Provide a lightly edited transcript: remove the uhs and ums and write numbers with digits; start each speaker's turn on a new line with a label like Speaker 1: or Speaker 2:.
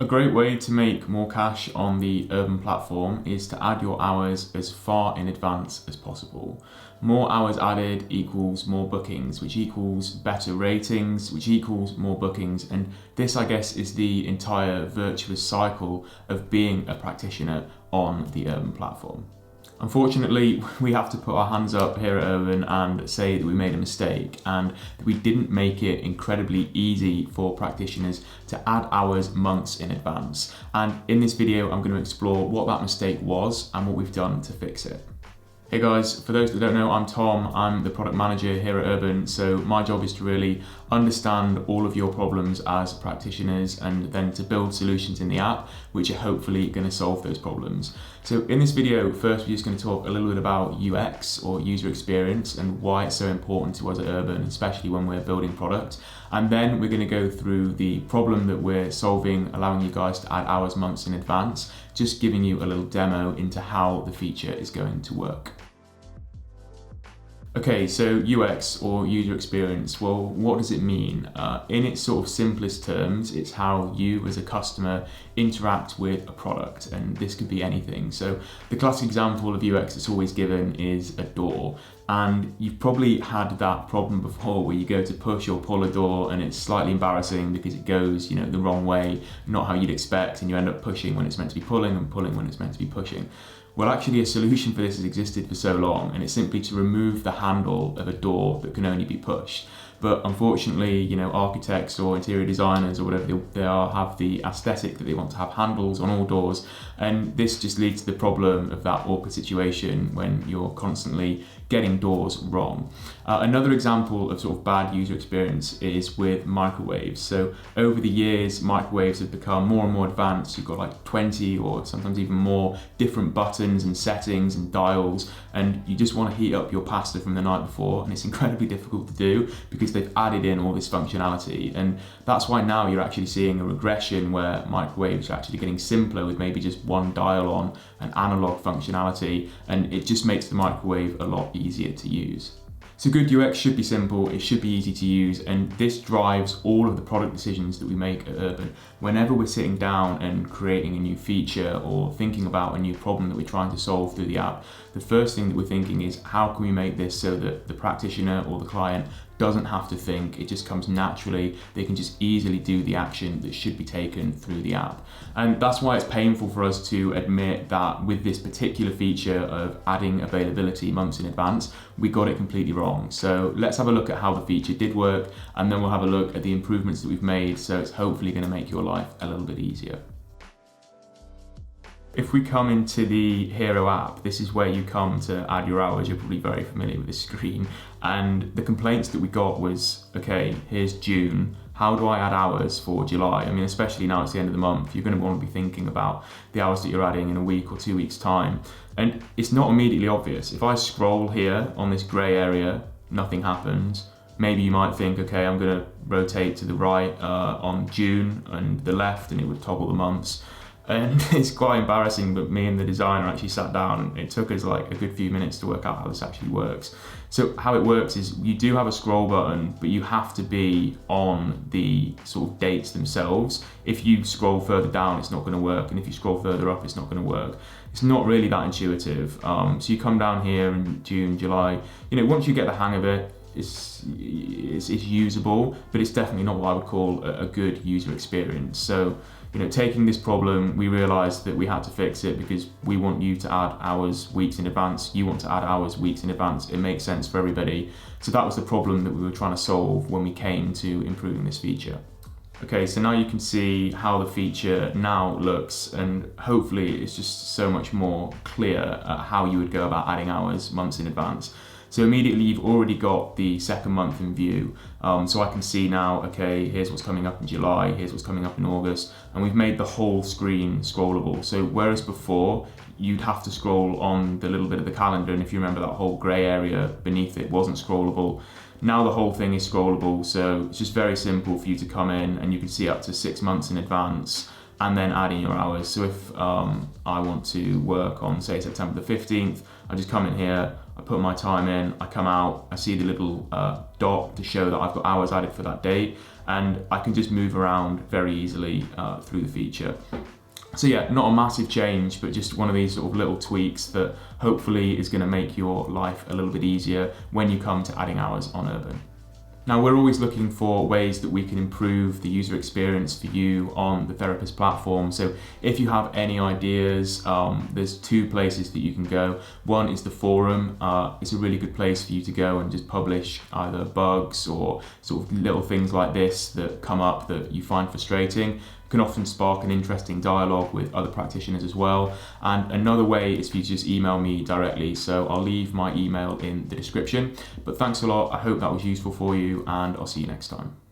Speaker 1: A great way to make more cash on the Urban platform is to add your hours as far in advance as possible. More hours added equals more bookings, which equals better ratings, which equals more bookings. And this, I guess, is the entire virtuous cycle of being a practitioner on the Urban platform. Unfortunately, we have to put our hands up here at Urban and say that we made a mistake and that we didn't make it incredibly easy for practitioners to add hours months in advance. And in this video, I'm going to explore what that mistake was and what we've done to fix it. Hey guys, for those that don't know, I'm Tom. I'm the product manager here at Urban. So my job is to really understand all of your problems as practitioners and then to build solutions in the app, which are hopefully going to solve those problems. So in this video, first we're just going to talk a little bit about UX or user experience and why it's so important to us at Urban, especially when we're building product. And then we're going to go through the problem that we're solving, allowing you guys to add hours months in advance, just giving you a little demo into how the feature is going to work. Okay, so UX or user experience, well, what does it mean? In its sort of simplest terms, it's how you as a customer interact with a product, and this could be anything. So the classic example of UX that's always given is a door. And you've probably had that problem before where you go to push or pull a door and it's slightly embarrassing because it goes, the wrong way, not how you'd expect, and you end up pushing when it's meant to be pulling and pulling when it's meant to be pushing. Well, actually a solution for this has existed for so long, and it's simply to remove the handle of a door that can only be pushed. But unfortunately, architects or interior designers or whatever they are have the aesthetic that they want to have handles on all doors. And this just leads to the problem of that awkward situation when you're constantly getting doors wrong. Another example of sort of bad user experience is with microwaves. So over the years, microwaves have become more and more advanced. You've got like 20 or sometimes even more different buttons and settings and dials, and you just want to heat up your pasta from the night before, and it's incredibly difficult to do because they've added in all this functionality. And that's why now you're actually seeing a regression where microwaves are actually getting simpler with maybe just one dial on an analog functionality, and it just makes the microwave a lot easier to use. So good UX should be simple, it should be easy to use, and this drives all of the product decisions that we make at Urban. Whenever we're sitting down and creating a new feature or thinking about a new problem that we're trying to solve through the app, the first thing that we're thinking is how can we make this so that the practitioner or the client doesn't have to think, it just comes naturally, they can just easily do the action that should be taken through the app. And that's why it's painful for us to admit that with this particular feature of adding availability months in advance, we got it completely wrong. So let's have a look at how the feature did work, and then we'll have a look at the improvements that we've made, so it's hopefully going to make your life a little bit easier. If we come into the Hero app, this is where you come to add your hours. You're probably very familiar with this screen. And the complaints that we got was, okay, here's June. How do I add hours for July? I mean, especially now it's the end of the month, you're going to want to be thinking about the hours that you're adding in a week or 2 weeks' time. And it's not immediately obvious. If I scroll here on this grey area, nothing happens. Maybe you might think, okay, I'm going to rotate to the right on June and the left, and it would toggle the months. And it's quite embarrassing, but me and the designer actually sat down and it took us like a good few minutes to work out how this actually works. So how it works is you do have a scroll button, but you have to be on the sort of dates themselves. If you scroll further down, it's not going to work. And if you scroll further up, it's not going to work. It's not really that intuitive. So you come down here in June, July, once you get the hang of it, it's usable, but it's definitely not what I would call a good user experience. So, taking this problem, we realized that we had to fix it because we want you to add hours weeks in advance. You want to add hours weeks in advance. It makes sense for everybody. So that was the problem that we were trying to solve when we came to improving this feature. Okay, so now you can see how the feature now looks, and hopefully it's just so much more clear how you would go about adding hours months in advance. So immediately you've already got the second month in view. So I can see now, okay, here's what's coming up in July, here's what's coming up in August, and we've made the whole screen scrollable. So whereas before, you'd have to scroll on the little bit of the calendar, and if you remember that whole gray area beneath it wasn't scrollable. Now the whole thing is scrollable, so it's just very simple for you to come in and you can see up to 6 months in advance and then add in your hours. So if I want to work on, say, September the 15th, I just come in here, I put my time in, I come out, I see the little dot to show that I've got hours added for that date, and I can just move around very easily through the feature. So yeah, not a massive change, but just one of these sort of little tweaks that hopefully is going to make your life a little bit easier when you come to adding hours on Urban. Now, we're always looking for ways that we can improve the user experience for you on the Therapist platform. So if you have any ideas, there's two places that you can go. One is the forum. It's a really good place for you to go and just publish either bugs or sort of little things like this that come up that you find frustrating. Can often spark an interesting dialogue with other practitioners as well. And another way is for you to just email me directly. So I'll leave my email in the description. But thanks a lot. I hope that was useful for you, and I'll see you next time.